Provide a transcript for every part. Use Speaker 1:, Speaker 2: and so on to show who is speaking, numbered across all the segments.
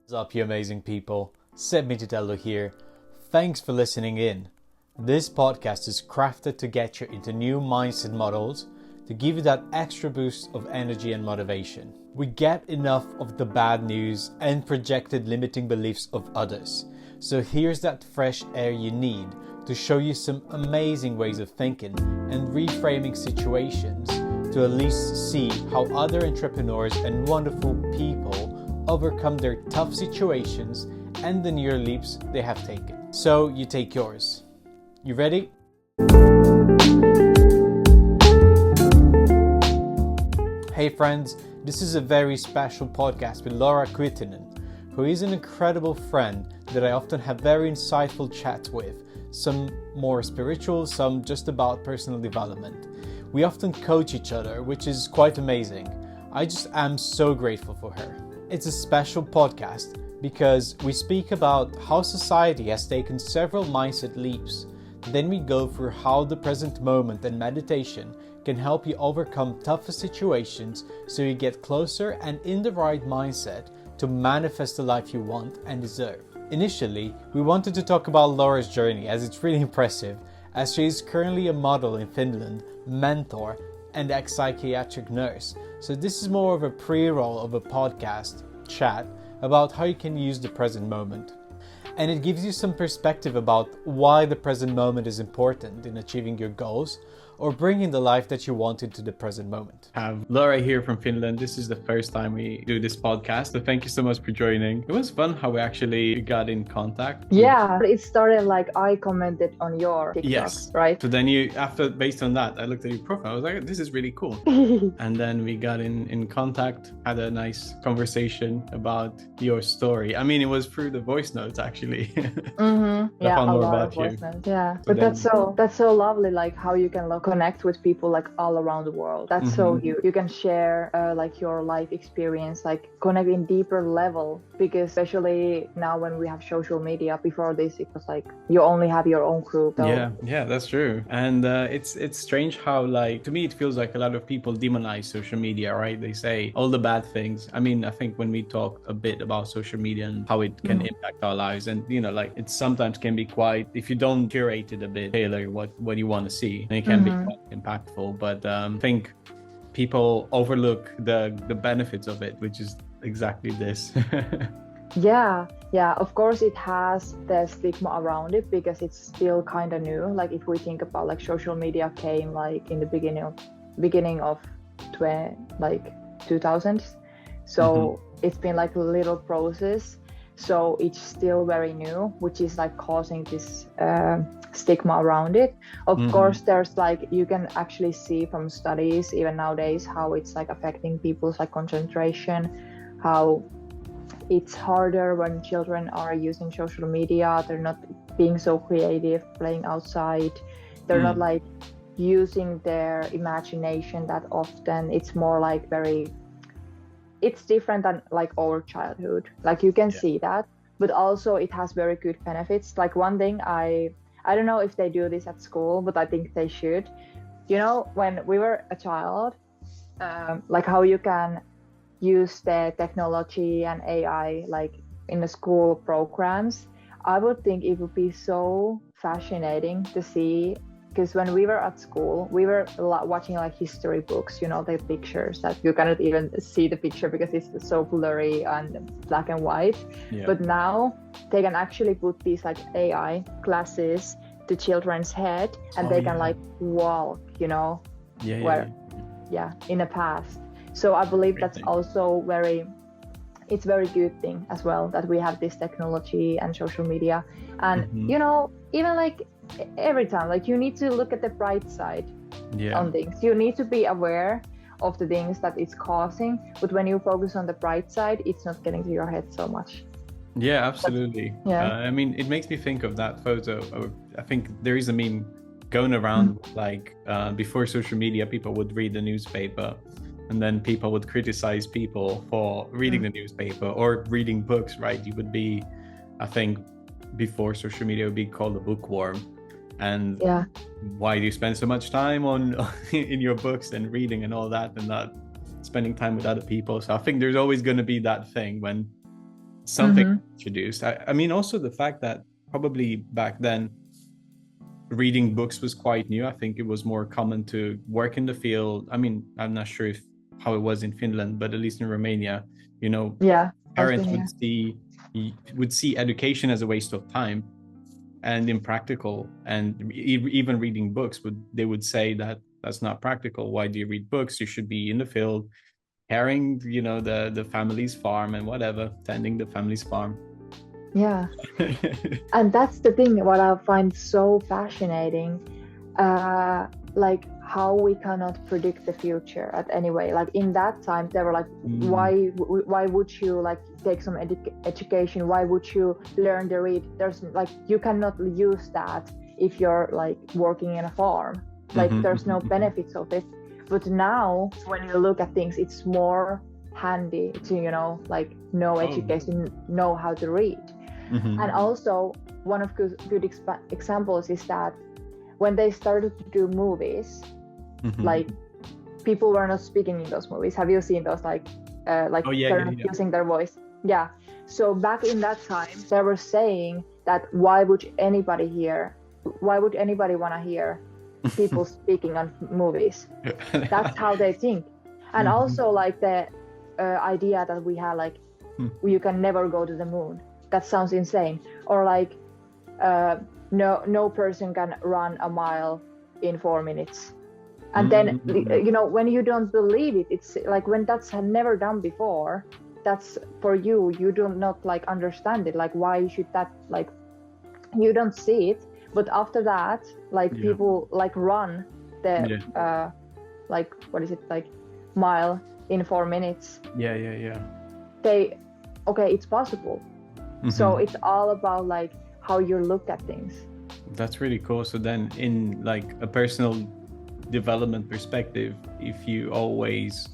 Speaker 1: What's up, you amazing people? Seb Mititello here. Thanks for listening in. This podcast is crafted to get you into new mindset models to give you that extra boost of energy and motivation. We get enough of the bad news and projected limiting beliefs of others. So here's that fresh air you need to show you some amazing ways of thinking and reframing situations to at least see how other entrepreneurs and wonderful people overcome their tough situations and the neuro leaps they have taken. So you take yours. You ready? Hey friends, this is a very special podcast with Laura Kuittinen, who is an incredible friend that I often have very insightful chats with, some more spiritual, some just about personal development. We often coach each other, which is quite amazing. I just am so grateful for her. It's a special podcast because we speak about how society has taken several mindset leaps. Then we go through how the present moment and meditation can help you overcome tougher situations so you get closer and in the right mindset to manifest the life you want and deserve. Initially, we wanted to talk about Laura's journey as it's really impressive, as she is currently a model in Finland, mentor, and ex-psychiatric nurse. So this is more of a pre-roll of a podcast chat about how you can use the present moment. And it gives you some perspective about why the present moment is important in achieving your goals or bringing the life that you want into the present moment. I have Laura here from Finland. This is the first time we do this podcast, so thank you so much for joining. It was fun how we actually got in contact.
Speaker 2: Yeah, it started like I commented on your TikTok,
Speaker 1: yes,
Speaker 2: right?
Speaker 1: So then based on that, I looked at your profile. I was like, this is really cool. And then we got in contact, had a nice conversation about your story. I mean, it was through the voice notes actually.
Speaker 2: Yeah,
Speaker 1: found
Speaker 2: a
Speaker 1: more
Speaker 2: lot
Speaker 1: about
Speaker 2: of
Speaker 1: you.
Speaker 2: voice notes. Yeah,
Speaker 1: So
Speaker 2: but
Speaker 1: then-
Speaker 2: that's so lovely, like how you can connect with people like all around the world. That's so huge. You can share like your life experience, like connect in deeper level, because especially now when we have social media, before this it was like you only have your own group. So.
Speaker 1: Yeah, that's true. And it's strange how, like, to me it feels like a lot of people demonize social media, right? They say all the bad things. I mean, I think when we talk a bit about social media and how it can impact our lives, and like it sometimes can be quite, if you don't curate it a bit, tailor what you want to see, and it can be quite impactful. But I think people overlook the benefits of it, which is exactly this.
Speaker 2: Yeah, of course it has the stigma around it because it's still kind of new. Like if we think about like social media came like in the beginning of 2000s, so it's been like a little process. So it's still very new, which is like causing this stigma around it. Of course, there's like, you can actually see from studies even nowadays how it's like affecting people's like concentration, how it's harder when children are using social media. They're not being so creative, playing outside. They're not like using their imagination that often. It's more like it's different than like our childhood. Like you can see that, but also it has very good benefits. Like one thing, I don't know if they do this at school, but I think they should. You know, when we were a child, like how you can use the technology and AI like in the school programs. I would think it would be so fascinating to see, because when we were at school, we were watching like history books, you know, the pictures that you cannot even see the picture because it's so blurry and black and white. But now they can actually put these like AI glasses to children's head and they can like walk, you know, in the past. So I believe that's also it's very good thing as well that we have this technology and social media. And you know, even like every time, like you need to look at the bright side on things. You need to be aware of the things that it's causing, but when you focus on the bright side, it's not getting to your head so much.
Speaker 1: Yeah, absolutely. I mean, it makes me think of that photo. I think there is a meme going around like before social media, people would read the newspaper and then people would criticize people for reading the newspaper or reading books, right? You would be, I think before social media, would be called a bookworm. And why do you spend so much time on in your books and reading and all that and not spending time with other people? So I think there's always going to be that thing when something introduced. I mean, also the fact that probably back then reading books was quite new. I think it was more common to work in the field. I mean, I'm not sure if how it was in Finland, but at least in Romania, you know, parents would see education as a waste of time and impractical, and even reading books they would say that that's not practical. Why do you read books? You should be in the field, carrying, you know, the family's farm and whatever, tending the family's farm.
Speaker 2: Yeah. And that's the thing what I find so fascinating, like how we cannot predict the future at any way. Like in that time they were like, why would you like take some education? Why would you learn to read? There's like, you cannot use that if you're like working in a farm. Like there's no benefits of it. But now when you look at things, it's more handy to, you know, like know education, know how to read. And also one of good examples is that when they started to do movies, like people were not speaking in those movies. Have you seen those they're not using their voice? Yeah. So back in that time, they were saying that why would anybody want to hear people speaking on movies? That's how they think. And also like the idea that we had, like you can never go to the moon. That sounds insane. Or like no person can run a mile in 4 minutes. And then you know, when you don't believe it, it's like when that's never done before, that's for you do not like understand it. Like why should that, like you don't see it, but after that, like people like run the like what is it, like mile in 4 minutes. It's possible. So it's all about like how you look at things.
Speaker 1: That's really cool. So then in like a personal development perspective, if you always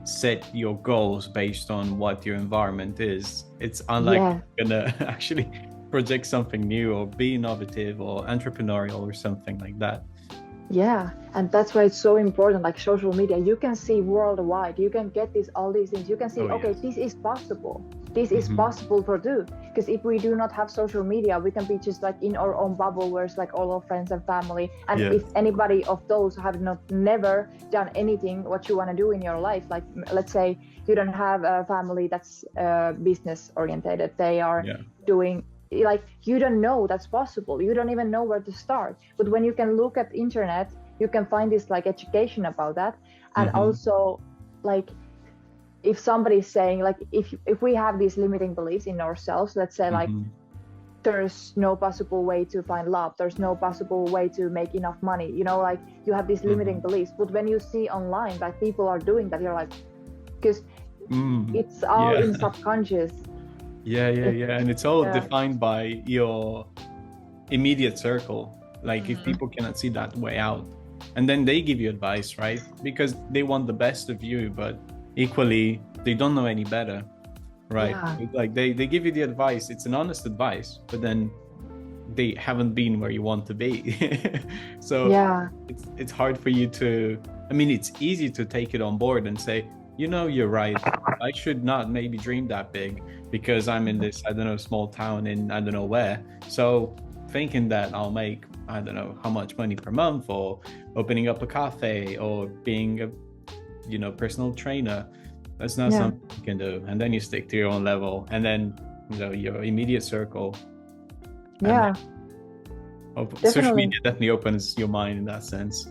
Speaker 1: set your goals based on what your environment is, it's unlikely you're gonna actually project something new or be innovative or entrepreneurial or something like that.
Speaker 2: Yeah, and that's why it's so important. Like social media, you can see worldwide, you can get all these things, you can see this is possible, this is possible for do. Because if we do not have social media, we can be just like in our own bubble where it's like all our friends and family, and if anybody of those have never done anything what you want to do in your life, like let's say you don't have a family that's business oriented, they are doing, like you don't know that's possible, you don't even know where to start. But when you can look at internet, you can find this like education about that. And also like if somebody's saying like, if we have these limiting beliefs in ourselves, let's say like there's no possible way to find love, there's no possible way to make enough money, you know, like you have these limiting beliefs. But when you see online like people are doing that, you're like, because it's all in subconscious. And it's all defined by your immediate circle. Like if people cannot see that way out, and then they give you advice, right? Because they want the best of you, but equally they don't know any better, right? Like they give you the advice, it's an honest advice, but then they haven't been where you want to be. So it's hard for you to, I mean, it's easy to take it on board and say, you know, you're right, I should not maybe dream that big because I'm in this, I don't know, small town in I don't know where. So thinking that I'll make, I don't know how much money per month, or opening up a cafe, or being a, you know, personal trainer, that's not something you can do. And then you stick to your own level, and then, you know, your immediate circle. Social media definitely opens your mind in that sense.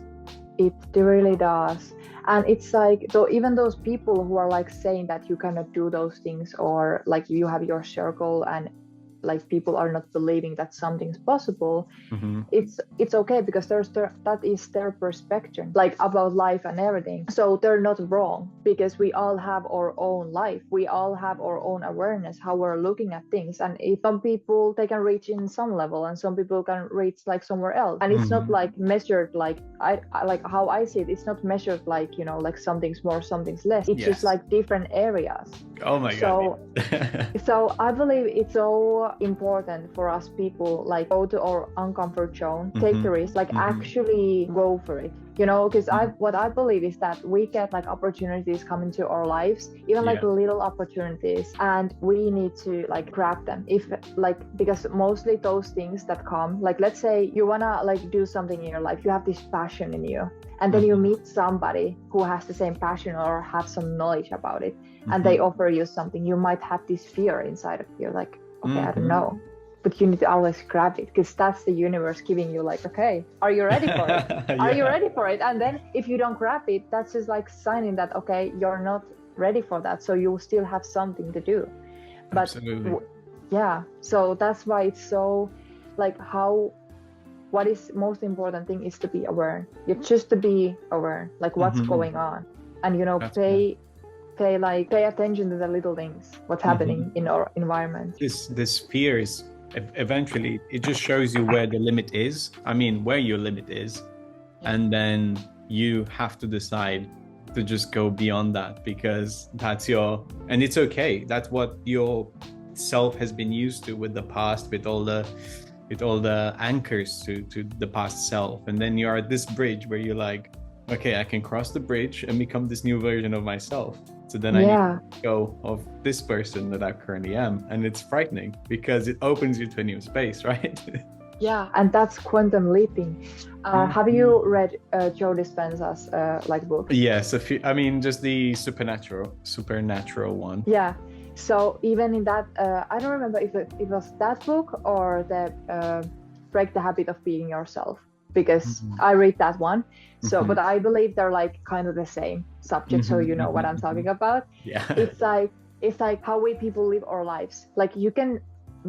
Speaker 2: It really does. And it's like, though, even those people who are like saying that you cannot do those things, or like you have your circle and like people are not believing that something's possible, it's okay, because that is their perspective, like about life and everything. So they're not wrong, because we all have our own life, we all have our own awareness, how we're looking at things. And if some people, they can reach in some level, and some people can reach like somewhere else. And it's not like measured like I like how I see it, it's not measured like, you know, like something's more, something's less. It's just like different areas.
Speaker 1: Oh my god.
Speaker 2: So I believe it's so important for us people, like go to our uncomfort zone, take the risk, like actually go for it. you know, because what I believe is that we get like opportunities come into our lives, even like little opportunities, and we need to like grab them. If like, because mostly those things that come, like let's say you wanna like do something in your life, you have this passion in you, and then you meet somebody who has the same passion or have some knowledge about it, and they offer you something. You might have this fear inside of you, like, okay, I don't know. But you need to always grab it, because that's the universe giving you like, okay, are you ready for it? Are you ready for it? And then if you don't grab it, that's just like signing that, okay, you're not ready for that. So you will still have something to do. But
Speaker 1: absolutely.
Speaker 2: Yeah, so that's why it's so like what is most important thing is to be aware. You just to be aware, like what's going on, and you know, pay attention to the little things, what's happening in our environment.
Speaker 1: This fear is eventually, it just shows you where the limit is. I mean, where your limit is, and then you have to decide to just go beyond that, because that's and it's okay. That's what your self has been used to with the past, with all the anchors to the past self. And then you're at this bridge where you're like, okay, I can cross the bridge and become this new version of myself. So then I need to let go of this person that I currently am. And it's frightening because it opens you to a new space, right?
Speaker 2: Yeah, and that's quantum leaping. Have you read Joe Dispenza's like book?
Speaker 1: Yes, I mean, just the supernatural one.
Speaker 2: Yeah. So even in that, I don't remember if it was that book or the Break the Habit of Being Yourself, because I read that one. So, but I believe they're like kind of the same subject. So you know what I'm talking about.
Speaker 1: Yeah.
Speaker 2: It's like how we people live our lives. Like you can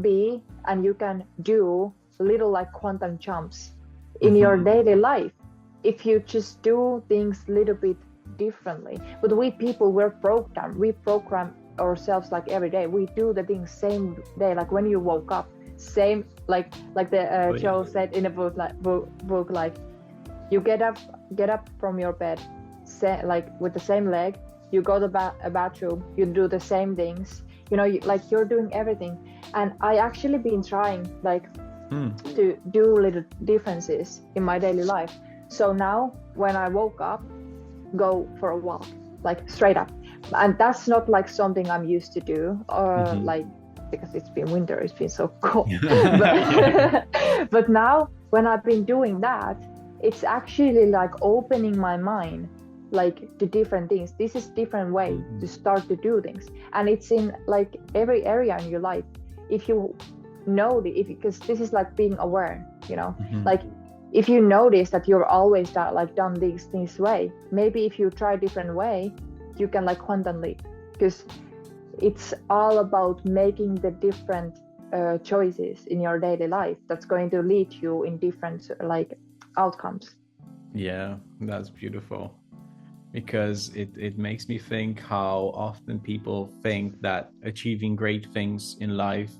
Speaker 2: be and you can do little like quantum jumps in your daily life if you just do things a little bit differently. But we people, we program ourselves like every day. We do the things same day, like when you woke up, same like the Joe said in a book like you get up from your bed, like with the same leg, you go to a bathroom, you do the same things, you know, like you're doing everything. And I actually been trying like to do little differences in my daily life. So now when I woke up, go for a walk, like straight up. And that's not like something I'm used to do, or like, because it's been winter, it's been so cold. But now when I've been doing that, it's actually like opening my mind like to different things. This is different way to start to do things, and it's in like every area in your life. If you know because this is like being aware, you know, like if you notice that you're always done these things way, maybe if you try a different way, you can like quantum leap, because it's all about making the different choices in your daily life that's going to lead you in different like outcomes.
Speaker 1: Yeah, that's beautiful, because it makes me think how often people think that achieving great things in life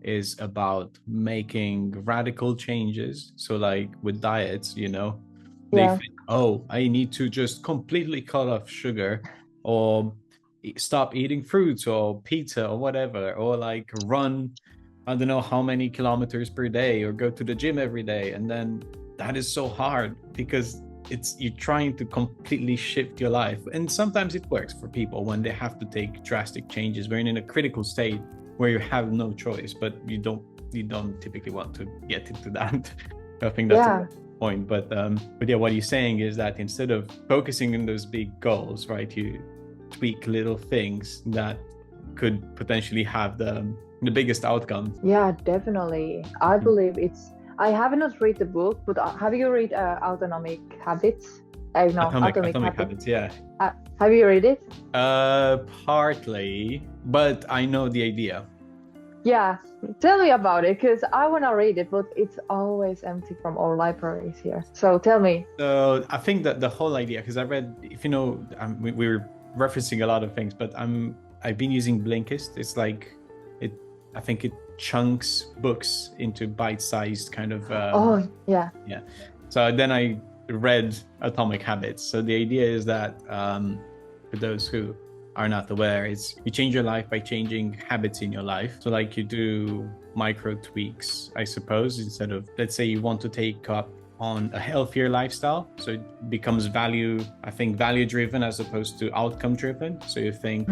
Speaker 1: is about making radical changes. So like with diets, you know, they think, oh, I need to just completely cut off sugar, or stop eating fruits or pizza or whatever, or like run I don't know how many kilometers per day, or go to the gym every day. And then that is so hard, because you're trying to completely shift your life. And sometimes it works for people when they have to take drastic changes. We're in a critical state where you have no choice, but you don't typically want to get into that. I think that's a point. But yeah, what you're saying is that instead of focusing on those big goals, right, you tweak little things that could potentially have the biggest outcome.
Speaker 2: Yeah, definitely. I believe I have not read the book, but have you read Atomic Habits? Atomic
Speaker 1: Habits, yeah.
Speaker 2: Have you read it?
Speaker 1: Partly, but I know the idea.
Speaker 2: Yeah, tell me about it, because I want to read it, but it's always empty from our libraries here. So tell me.
Speaker 1: So I think that the whole idea, because I read, if you know, we were referencing a lot of things, but I've been using Blinkist. It's like I think it chunks books into bite-sized kind of. Yeah. So then I read Atomic Habits. So the idea is that for those who are not aware, is you change your life by changing habits in your life. So like you do micro tweaks, I suppose, instead of, let's say you want to take up on a healthier lifestyle. So it becomes value driven as opposed to outcome driven. So you think,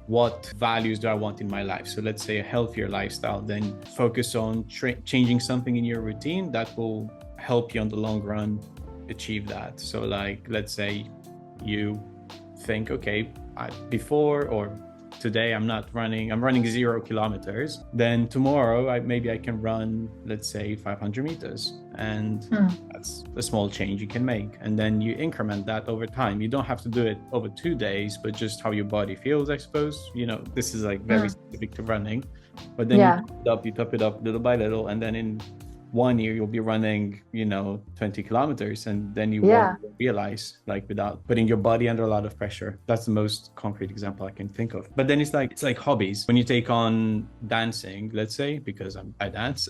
Speaker 1: what values do I want in my life? So let's say a healthier lifestyle, then focus on changing something in your routine that will help you on the long run achieve that. So like, let's say you think, okay, before or today I'm running 0 kilometers. Then tomorrow maybe I can run, let's say 500 meters. And that's a small change you can make. And then you increment that over time. You don't have to do it over 2 days, but just how your body feels, I suppose. You know, this is like very specific to running. But then you top it up little by little. And then in 1 year you'll be running 20 kilometers, and then you won't realize, like, without putting your body under a lot of pressure. That's the most concrete example I can think of. But then it's like hobbies. When you take on dancing, let's say, because I dance,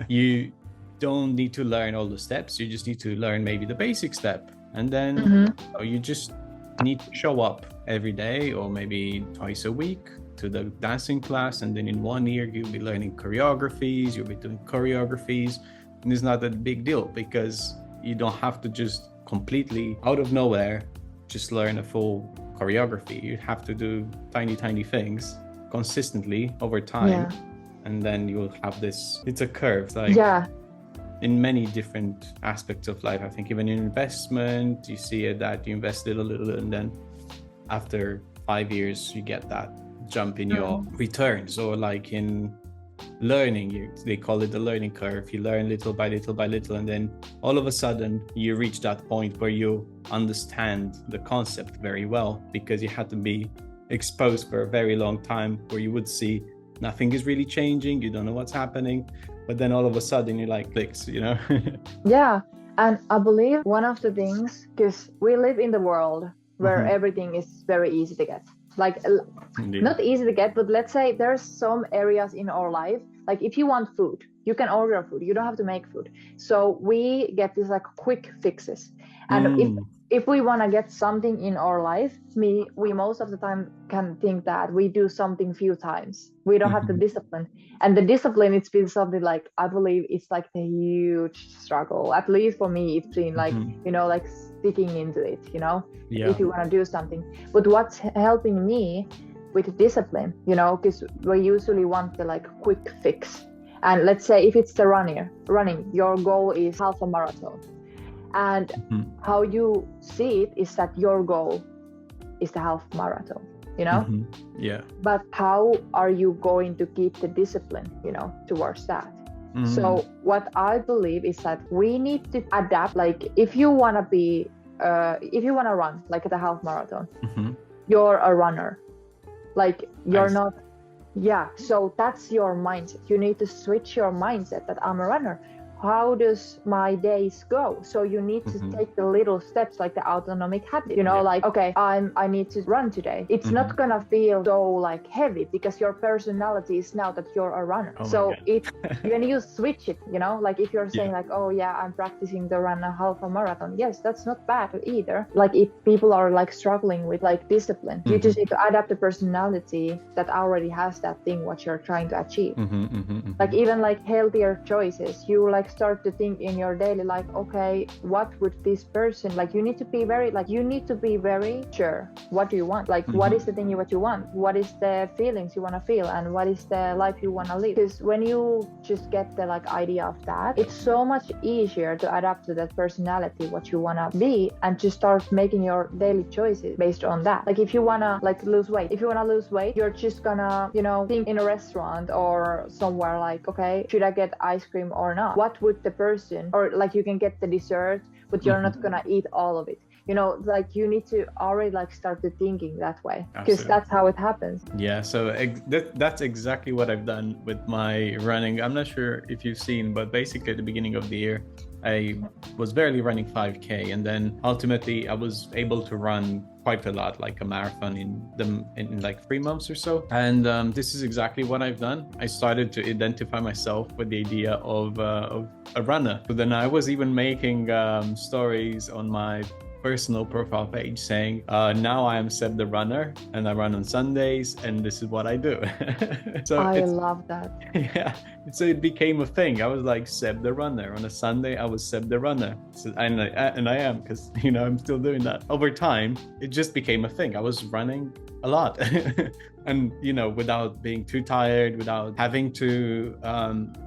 Speaker 1: you don't need to learn all the steps. You just need to learn maybe the basic step, and then you just need to show up every day or maybe twice a week to the dancing class, and then in 1 year you'll be learning choreographies, you'll be doing choreographies, and it's not a big deal because you don't have to just completely out of nowhere just learn a full choreography. You have to do tiny things consistently over time, and then you'll have this, it's a curve, like in many different aspects of life. I think even in investment, you see it that you invest little, and then after 5 years you get that jump in your returns. Or like in learning, they call it the learning curve. You learn little by little, and then all of a sudden you reach that point where you understand the concept very well, because you had to be exposed for a very long time, where you would see nothing is really changing, you don't know what's happening, but then all of a sudden you like clicks,
Speaker 2: Yeah, and I believe one of the things, because we live in the world where everything is very easy to get. Like, not easy to get, but let's say there's some areas in our life, like if you want food, you can order food, you don't have to make food. So we get these like quick fixes. And if we want to get something in our life, we most of the time can think that we do something few times. We don't have the discipline. And the discipline, it's been something like, I believe it's like a huge struggle. At least for me, it's been like, like sticking into it, if you want to do something. But what's helping me with discipline, because we usually want the like quick fix. And let's say if it's the running, your goal is half a marathon. And how you see it is that your goal is the half marathon, But how are you going to keep the discipline, towards that? So what I believe is that we need to adapt. Like if you want to run like the half marathon, you're a runner. Like you're not. Yeah. So that's your mindset. You need to switch your mindset that I'm a runner. How does my days go? So you need to take the little steps, like the autonomic habit, like, okay, I need to run today. It's not gonna feel so like heavy because your personality is now that you're a runner. When you switch it, like if you're saying like, oh yeah, I'm practicing to run a half a marathon. Yes, that's not bad either. Like if people are like struggling with like discipline, you just need to adapt the personality that already has that thing what you're trying to achieve. Like even like healthier choices, you like start to think in your daily life, okay, what would this person like? You need to be very sure what do you want, like what is the thing what you want, what is the feelings you want to feel, and what is the life you want to live. Because when you just get the like idea of that, it's so much easier to adapt to that personality what you want to be, and just start making your daily choices based on that. Like if you want to like lose weight, you're just gonna think in a restaurant or somewhere like, okay, should I get ice cream or not? What would the person, or like you can get the dessert, but you're not gonna eat all of it. Like you need to already like start the thinking that way, because that's how it happens.
Speaker 1: Yeah, so that's exactly what I've done with my running. I'm not sure if you've seen, but basically at the beginning of the year, I was barely running 5K, and then ultimately I was able to run quite a lot, like a marathon in like 3 months or so. And this is exactly what I've done. I started to identify myself with the idea of a runner. But then I was even making stories on my personal profile page saying, now I am Seb the runner and I run on Sundays and this is what I do. So
Speaker 2: I love that.
Speaker 1: Yeah, so it became a thing. I was like Seb the runner. On a Sunday I was Seb the runner. So, and I am, because I'm still doing that. Over time it just became a thing. I was running a lot. And without being too tired, without having to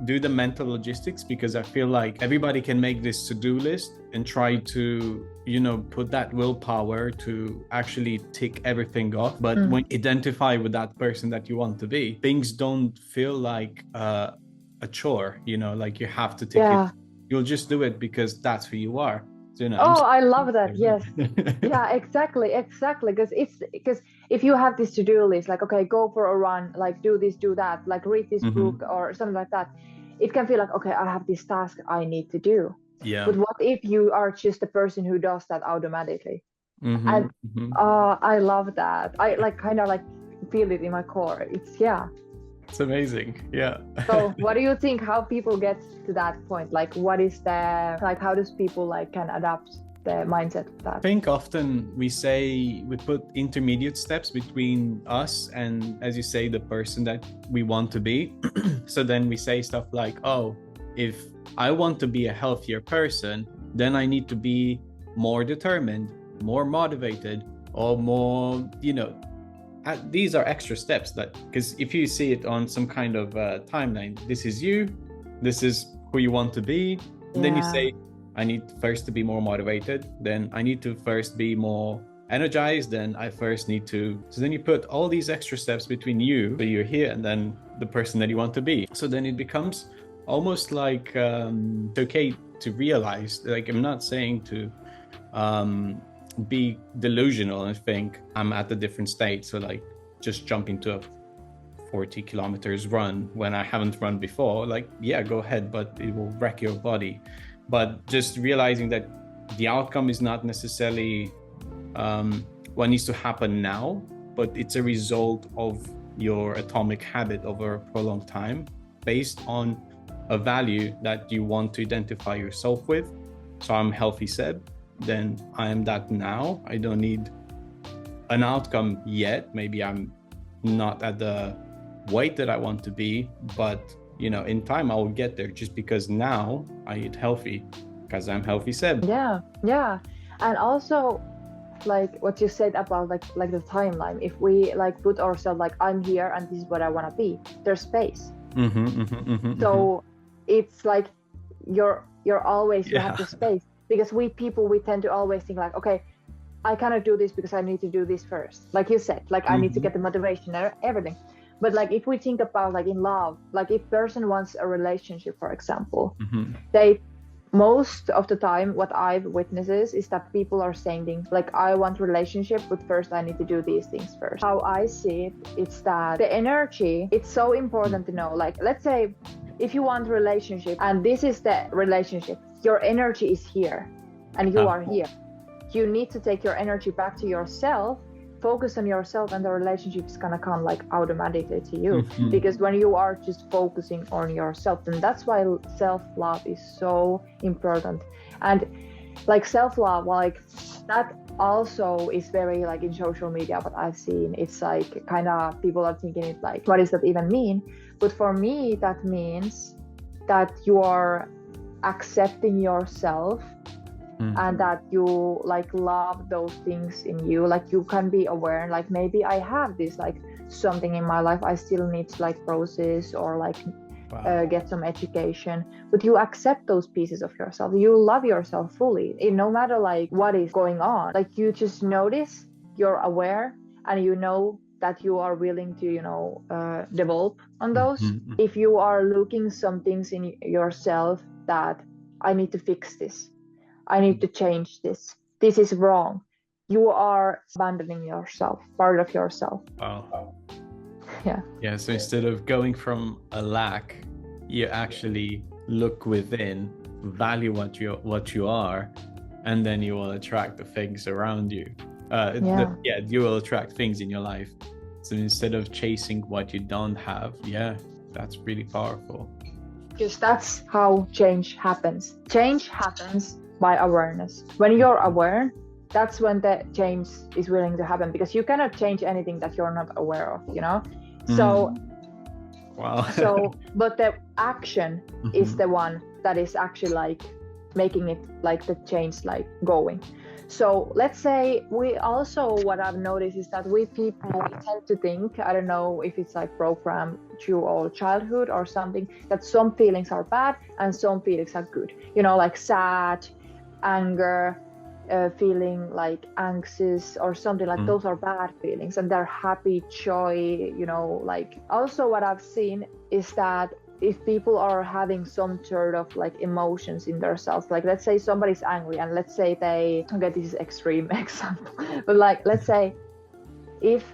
Speaker 1: do the mental logistics, because I feel like everybody can make this to-do list and try to put that willpower to actually tick everything off. But when you identify with that person that you want to be, things don't feel like a chore, like you have to tick it. You'll just do it because that's who you are. So,
Speaker 2: I love that. Yes. Yeah, exactly. Because if you have this to-do list, like, okay, go for a run, like do this, do that, like read this book or something like that, it can feel like, okay, I have this task I need to do.
Speaker 1: Yeah.
Speaker 2: But what if you are just the person who does that automatically? And I love that. I kind of feel it in my core.
Speaker 1: It's amazing. Yeah.
Speaker 2: So what do you think, how people get to that point? Like, what is how does people can adapt the mindset of that?
Speaker 1: I think often we put intermediate steps between us and, as you say, the person that we want to be. So then we say stuff like, oh, if I want to be a healthier person, then I need to be more determined, more motivated, or more, these are extra steps, because if you see it on some kind of timeline, this is you, this is who you want to be. And then you say, I need first to be more motivated, then I need to first be more energized, then I first need to. So then you put all these extra steps between you, so you're here, and then the person that you want to be. So then it becomes almost like it's okay to realize, I'm not saying to be delusional and think I'm at a different state, so just jump into a 40 kilometers run when I haven't run before. Go ahead, but it will wreck your body. But just realizing that the outcome is not necessarily what needs to happen now, but it's a result of your atomic habit over a prolonged time, based on a value that you want to identify yourself with. So I'm healthy Seb, then I am that now. I don't need an outcome yet. Maybe I'm not at the weight that I want to be, but in time I will get there, just because now I eat healthy because I'm healthy Seb.
Speaker 2: Yeah. And also what you said about like the timeline, if we put ourselves I'm here and this is what I want to be, there's space. So it's you're always, you have the space, because we tend to always think okay, I cannot do this because I need to do this first, like you said, I need to get the motivation and everything. But if we think about in love, if person wants a relationship, for example, they most of the time, what I've witnessed is that people are saying things I want relationship, but first I need to do these things first. How I see it, it's that the energy, it's so important to know, let's say if you want a relationship and this is the relationship, your energy is here and you are here. You need to take your energy back to yourself, focus on yourself, and the relationship is gonna come automatically to you. Because when you are just focusing on yourself, and that's why self-love is so important. And self-love, that also is very in social media, what I've seen, it's kind of people are thinking it what does that even mean? But for me, that means that you are accepting yourself, and that you love those things in you. You can be aware, maybe I have this something in my life I still need to process or get some education, but you accept those pieces of yourself. You love yourself fully, no matter what is going on. You just notice, you're aware, and you know that you are willing to develop on those. If you are looking some things in yourself that I need to fix this, I need to change this is wrong, you are abandoning yourself, part of yourself.
Speaker 1: Wow.
Speaker 2: Yeah,
Speaker 1: so instead of going from a lack, you actually look within, value what you are, and then you will attract the things around you. You will attract things in your life. So instead of chasing what you don't have, that's really powerful.
Speaker 2: Because that's how change happens. Change happens by awareness. When you're aware, that's when the change is willing to happen, because you cannot change anything that you're not aware of, So
Speaker 1: wow.
Speaker 2: So but the action is the one that is actually like making it like the change like going. So let's say what I've noticed is that we people tend to think, I don't know if it's like programmed through all childhood or something, that some feelings are bad and some feelings are good, like sad, anger, feeling like anxious or something, like those are bad feelings, and they're happy, joy, like. Also what I've seen is that if people are having some sort of like emotions in themselves, like let's say somebody's angry, and let's say this is extreme example, but like let's say if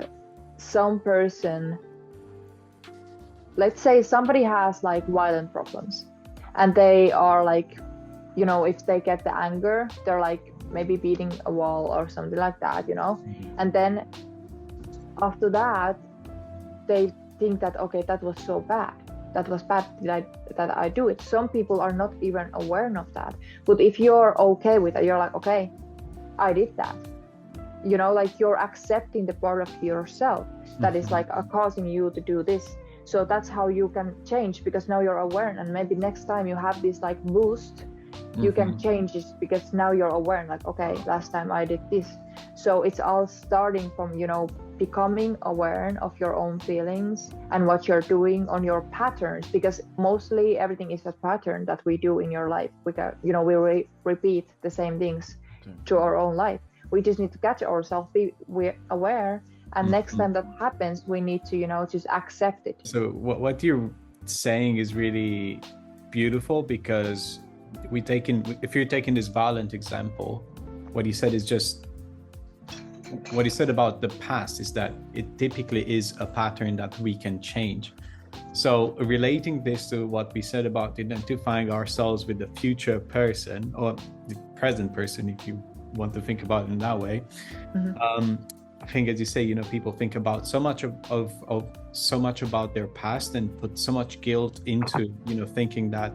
Speaker 2: let's say somebody has like violent problems, and they are like, if they get the anger, they're like maybe beating a wall or something like that, and then after that they think that, okay, that was so bad, that was bad that I do it. Some people are not even aware of that, but if you're okay with it, you're like, okay, I did that, like you're accepting the part of yourself that is like causing you to do this. So that's how you can change, because now you're aware, and maybe next time you have this like boost, you can change it because now you're aware, like, okay, last time I did this. So it's all starting from, becoming aware of your own feelings and what you're doing on your patterns, because mostly everything is a pattern that we do in your life. We repeat the same things to our own life. We just need to catch ourselves, be aware, and next time that happens, we need to, just accept it.
Speaker 1: So what you're saying is really beautiful, because if you're taking this violent example, what you said is just what you said about the past is that it typically is a pattern that we can change. So relating this to what we said about identifying ourselves with the future person or the present person, if you want to think about it in that way, I think, as you say, people think about so much about their past and put so much guilt into, thinking that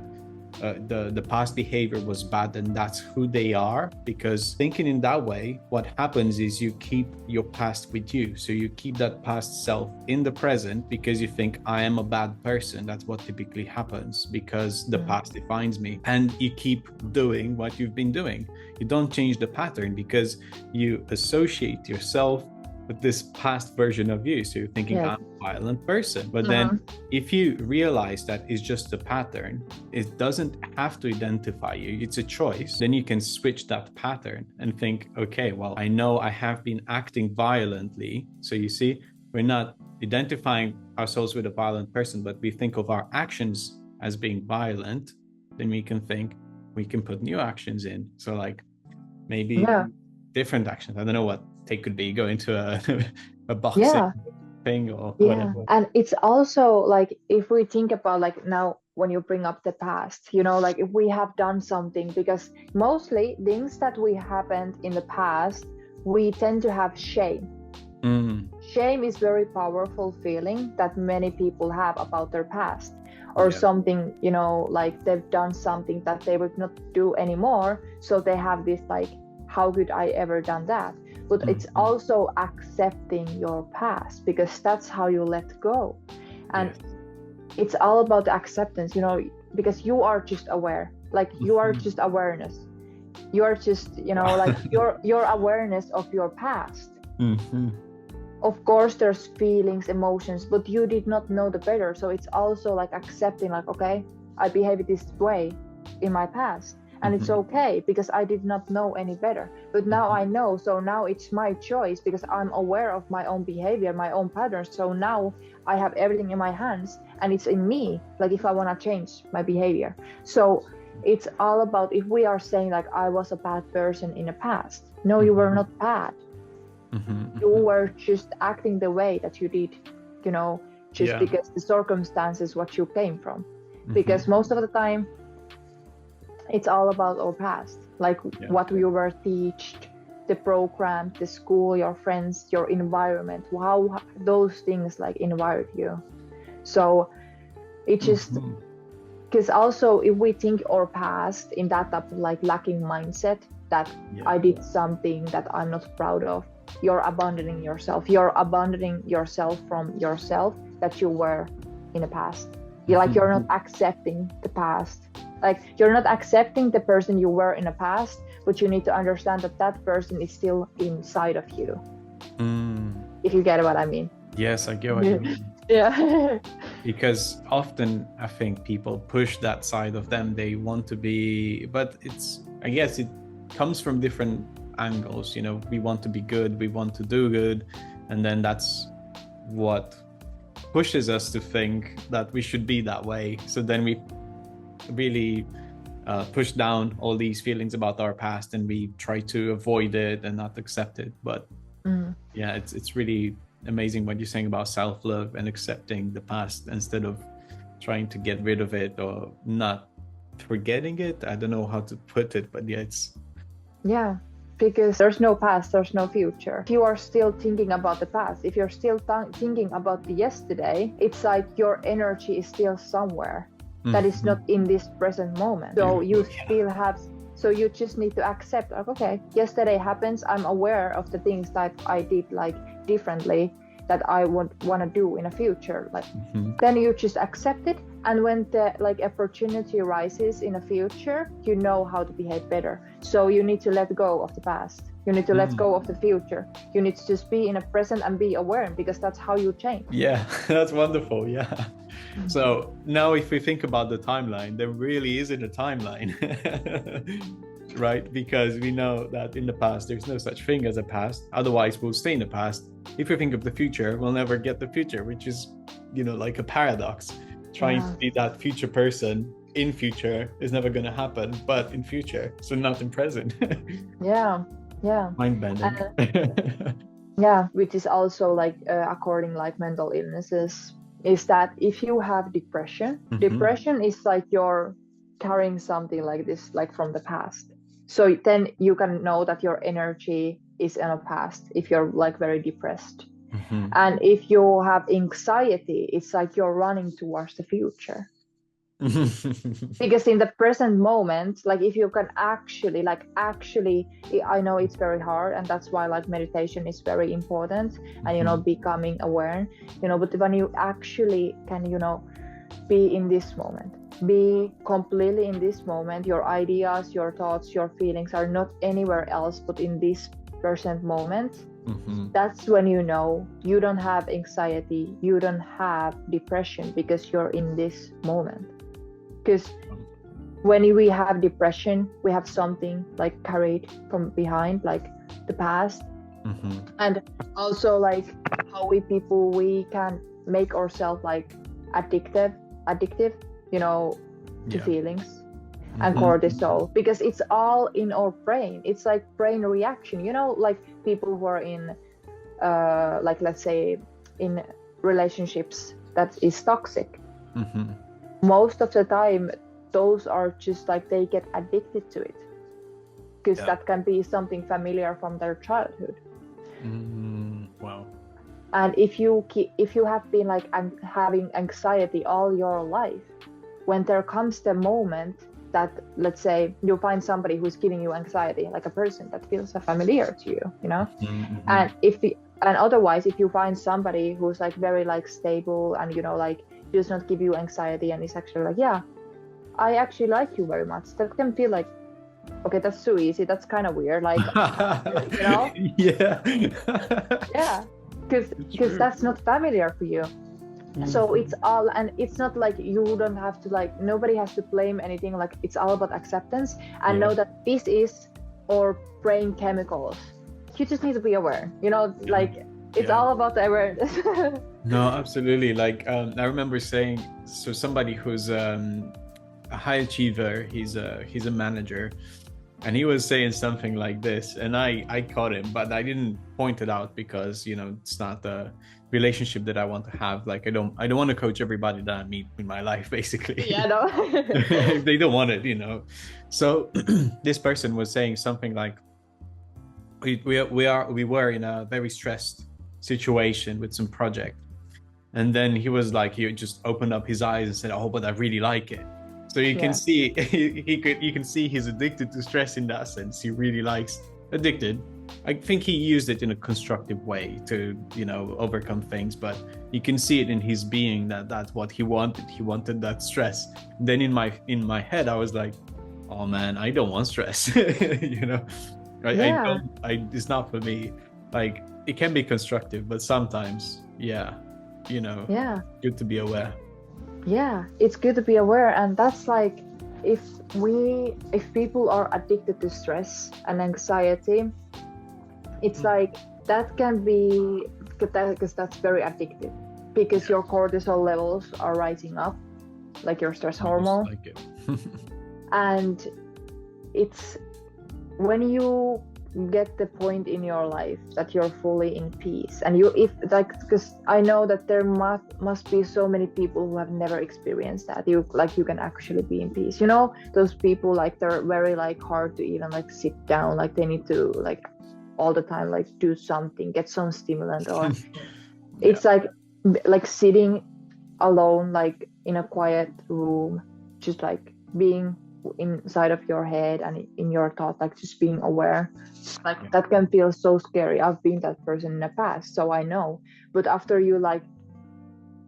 Speaker 1: the past behavior was bad and that's who they are. Because thinking in that way, what happens is you keep your past with you. So you keep that past self in the present because you think, I am a bad person. That's what typically happens, because the past defines me. And you keep doing what you've been doing. You don't change the pattern because you associate yourself with this past version of you. So you're thinking, I'm a violent person. But then if you realize that it's just a pattern, it doesn't have to identify you, it's a choice, then you can switch that pattern and think, okay, well, I know I have been acting violently. So you see, we're not identifying ourselves with a violent person, but we think of our actions as being violent. Then we can put new actions in. So like maybe different actions. I don't know what they could be, go into a boxing thing or whatever.
Speaker 2: And it's also like, if we think about like now when you bring up the past, like if we have done something, because mostly things that we happened in the past, we tend to have shame. Shame is very powerful feeling that many people have about their past, or something, like they've done something that they would not do anymore. So they have this like, how could I ever done that? But it's also accepting your past, because that's how you let go. And it's all about the acceptance, because you are just aware, like you are just awareness. You are just, like your awareness of your past. Of course, there's feelings, emotions, but you did not know the better. So it's also like accepting, like, okay, I behaved this way in my past. And it's okay, because I did not know any better. But now I know, so now it's my choice, because I'm aware of my own behavior, my own patterns. So now I have everything in my hands, and it's in me, like if I want to change my behavior. So it's all about, if we are saying like, I was a bad person in the past. No, you were not bad. You were just acting the way that you did, because the circumstances what you came from. Because most of the time, it's all about our past, like what we were taught, the program, the school, your friends, your environment, how those things like environed you. So it just, because also if we think our past in that type of like lacking mindset, that I did something that I'm not proud of. You're abandoning yourself. You're abandoning yourself from yourself that you were in the past. You're not accepting the past. Like, you're not accepting the person you were in the past, but you need to understand that that person is still inside of you. If you get what I mean.
Speaker 1: Yes, I get what you mean.
Speaker 2: Yeah.
Speaker 1: Because often I think people push that side of them. They want to be, but I guess it comes from different angles. You know, we want to be good, we want to do good, and then that's what pushes us to think that we should be that way. So then we really push down all these feelings about our past, and we try to avoid it and not accept it. But yeah, it's really amazing what you're saying about self-love and accepting the past instead of trying to get rid of it or not forgetting it. I don't know how to put it, but yeah,
Speaker 2: because there's no past, there's no future. If you are still thinking about the past, if you're still thinking about the yesterday, it's like your energy is still somewhere that is not in this present moment. So you still have, so you just need to accept, like, okay, yesterday happens, I'm aware of the things that I did like differently that I want to do in the future. Like then you just accept it, and when the like opportunity arises in the future, you know how to behave better. So you need to let go of the past. You need to let go of the future. You need to just be in the present and be aware, because that's how you change.
Speaker 1: Yeah, that's wonderful. Yeah. So now if we think about the timeline, there really isn't a timeline, right? Because we know that in the past, there's no such thing as a past. Otherwise, we'll stay in the past. If we think of the future, we'll never get the future, which is, you know, like a paradox. Trying to be that future person in future is never going to happen, but in future, so not in present.
Speaker 2: Yeah.
Speaker 1: Mind bending.
Speaker 2: Yeah, which is also like according like mental illnesses, is that if you have depression is like you're carrying something like this, like from the past. So then you can know that your energy is in the past if you're like very depressed. And if you have anxiety, it's like you're running towards the future. Because in the present moment, like if you can actually, I know it's very hard, and that's why like meditation is very important, and you know, becoming aware, you know, but when you actually can, you know, be in this moment, be completely in this moment, your ideas, your thoughts, your feelings are not anywhere else but in this present moment. That's when you know you don't have anxiety, you don't have depression, because you're in this moment. Because when we have depression, we have something like carried from behind, like the past. And also like how we can make ourselves like addictive, you know, to feelings and cortisol, because it's all in our brain. It's like brain reaction, you know, like people who are in like, let's say, in relationships that is toxic. Most of the time those are just like they get addicted to it, because that can be something familiar from their childhood.
Speaker 1: Wow.
Speaker 2: And if you have been like having anxiety all your life, when there comes the moment that, let's say, you find somebody who's giving you anxiety, like a person that feels familiar to you, you know, and otherwise if you find somebody who's like very like stable and, you know, like does not give you anxiety and is actually like, yeah, I actually like you very much, that can feel like, okay, that's too easy, that's kind of weird, like, you know. Yeah, because that's not familiar for you. So it's all, and it's not like you don't have to, like, nobody has to blame anything, like it's all about acceptance and know that this is our brain chemicals. You just need to be aware, you know, like it's all about the awareness.
Speaker 1: No, absolutely. Like I remember saying, so somebody who's a high achiever, he's a manager, and he was saying something like this, and I caught him, but I didn't point it out because, you know, it's not the relationship that I want to have. Like I don't want to coach everybody that I meet in my life, basically.
Speaker 2: Yeah, no.
Speaker 1: If they don't want it, you know. So this person was saying something like, we were in a very stressed situation with some project, and then he was like, he just opened up his eyes and said, oh, but I really like it. So you can see you can see he's addicted to stress in that sense. He really likes addicted. I think he used it in a constructive way to, overcome things, but you can see it in his being that's what he wanted. He wanted that stress. Then in my head, I was like, oh man, I don't want stress. It's not for me. Like, it can be constructive, but sometimes, good to be aware.
Speaker 2: Yeah, it's good to be aware. And that's like, if people are addicted to stress and anxiety, it's like that can be, because that's very addictive, because your cortisol levels are rising up, like your stress hormone.
Speaker 1: Like it.
Speaker 2: And it's when you get the point in your life that you're fully in peace, and because I know that there must be so many people who have never experienced that, you can actually be in peace, those people, like, they're very like hard to even like sit down, like they need to like all the time like do something, get some stimulant, or it's like sitting alone, like in a quiet room, just like being inside of your head and in your thoughts, like just being aware, like that can feel so scary. I've been that person in the past, so I know. But after you like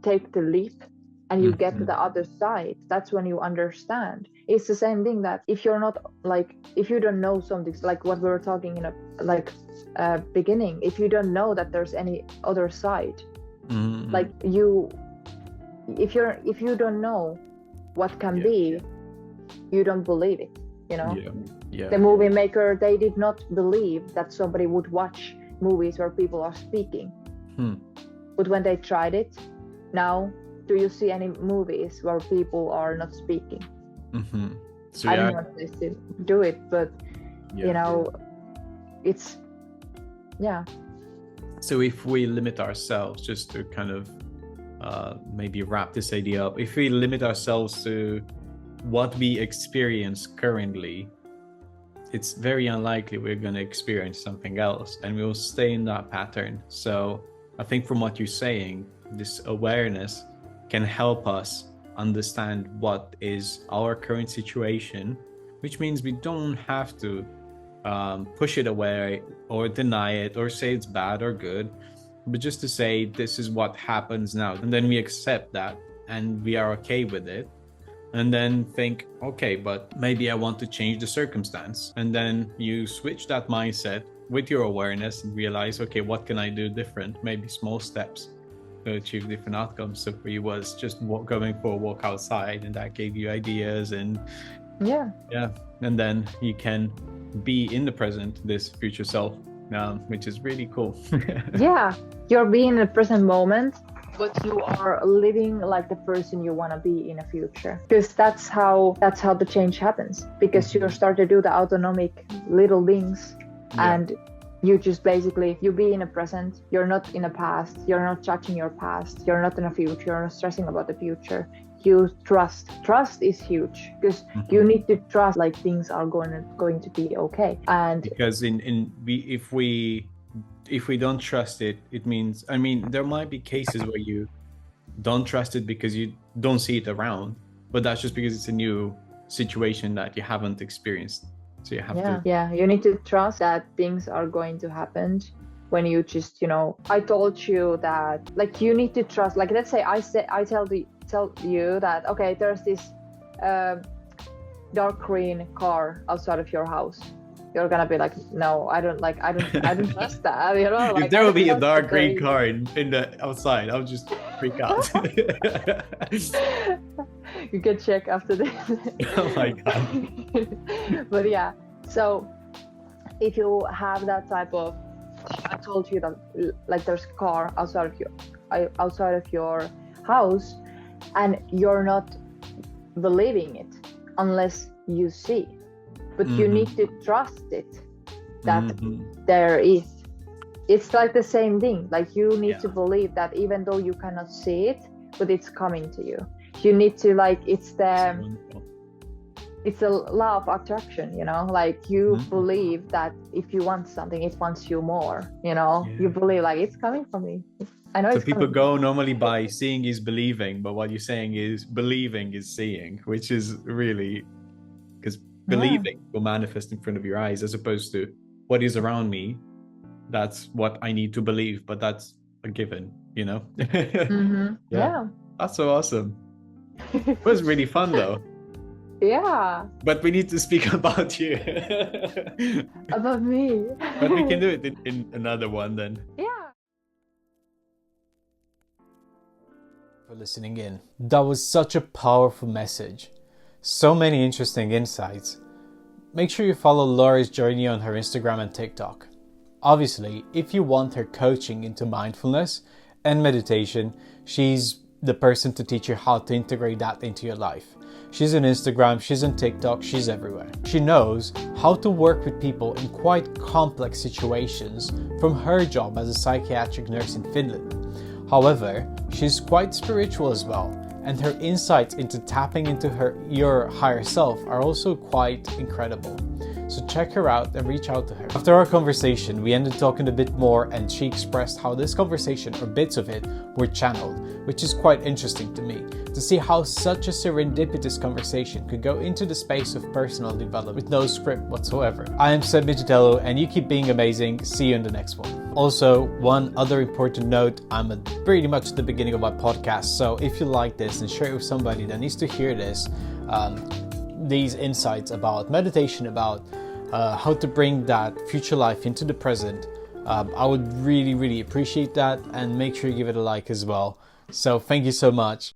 Speaker 2: take the leap and you get to the other side, that's when you understand. It's the same thing that if you're not like, if you don't know something, like what we were talking in a beginning, if you don't know that there's any other side, like if you don't know what can be, you don't believe it, The movie maker, they did not believe that somebody would watch movies where people are speaking. But when they tried it, now do you see any movies where people are not speaking?
Speaker 1: So,
Speaker 2: I don't know if they still do it, but it's
Speaker 1: So if we limit ourselves, just to kind of maybe wrap this idea up, if we limit ourselves to what we experience currently, it's very unlikely we're going to experience something else, and we'll stay in that pattern. So I think from what you're saying, this awareness can help us understand what is our current situation, which means we don't have to push it away or deny it or say it's bad or good, but just to say this is what happens now, and then we accept that and we are okay with it, and then think, okay, but maybe I want to change the circumstance, and then you switch that mindset with your awareness and realize, okay, what can I do different? Maybe small steps to achieve different outcomes. So for you was just going for a walk outside, and that gave you ideas, and and then you can be in the present, this future self, which is really cool.
Speaker 2: You're being in the present moment, but you are living like the person you want to be in the future, because that's how the change happens, because you start to do the autonomic little things, and you just basically, you be in the present. You're not in the past, you're not judging your past, you're not in the future, you're not stressing about the future. You trust is huge, because you need to trust like things are going to be okay. And
Speaker 1: because if we don't trust it, it means, I mean, there might be cases where you don't trust it because you don't see it around, but that's just because it's a new situation that you haven't experienced. So you have to you need to trust that things are going to happen. When you just, I told you that, like, you need to trust, like, let's say I tell you that, okay, there's this dark green car outside of your house. You're gonna be like, no, I don't trust that, like, if there will be a dark green car in the outside, I'll just freak out.
Speaker 2: You can check after this.
Speaker 1: Oh my god.
Speaker 2: But so if you have that type of, I told you that, like, there's a car outside of your house, and you're not believing it unless you see, but you need to trust it that there is. It's like the same thing, like you need to believe that even though you cannot see it, but it's coming to you. You need to, like, it's the it's a law of attraction, you know, like you believe that if you want something, it wants you more, you know. You believe like it's coming from me. I know.
Speaker 1: So
Speaker 2: it's
Speaker 1: people
Speaker 2: coming.
Speaker 1: go normally by seeing is believing, but what you're saying is believing is seeing, which is really, because believing will manifest in front of your eyes, as opposed to what is around me. That's what I need to believe, but that's a given, you know.
Speaker 2: Yeah.
Speaker 1: That's so awesome. It was really fun though.
Speaker 2: Yeah.
Speaker 1: But we need to speak about you.
Speaker 2: About me.
Speaker 1: But we can do it in another one then.
Speaker 2: Yeah.
Speaker 1: For listening in. That was such a powerful message. So many interesting insights. Make sure you follow Laura's journey on her Instagram and TikTok. Obviously, if you want her coaching into mindfulness and meditation, she's the person to teach you how to integrate that into your life. She's on Instagram, she's on TikTok, she's everywhere. She knows how to work with people in quite complex situations from her job as a psychiatric nurse in Finland. However, she's quite spiritual as well, and her insights into tapping into your higher self are also quite incredible. So check her out and reach out to her. After our conversation, we ended talking a bit more, and she expressed how this conversation, or bits of it, were channeled, which is quite interesting to me, to see how such a serendipitous conversation could go into the space of personal development with no script whatsoever. I am Seb Micitello, and you keep being amazing. See you in the next one. Also, one other important note, I'm at pretty much the beginning of my podcast, so if you like this and share it with somebody that needs to hear this, these insights about meditation, about how to bring that future life into the present, I would really, really appreciate that, and make sure you give it a like as well. So thank you so much.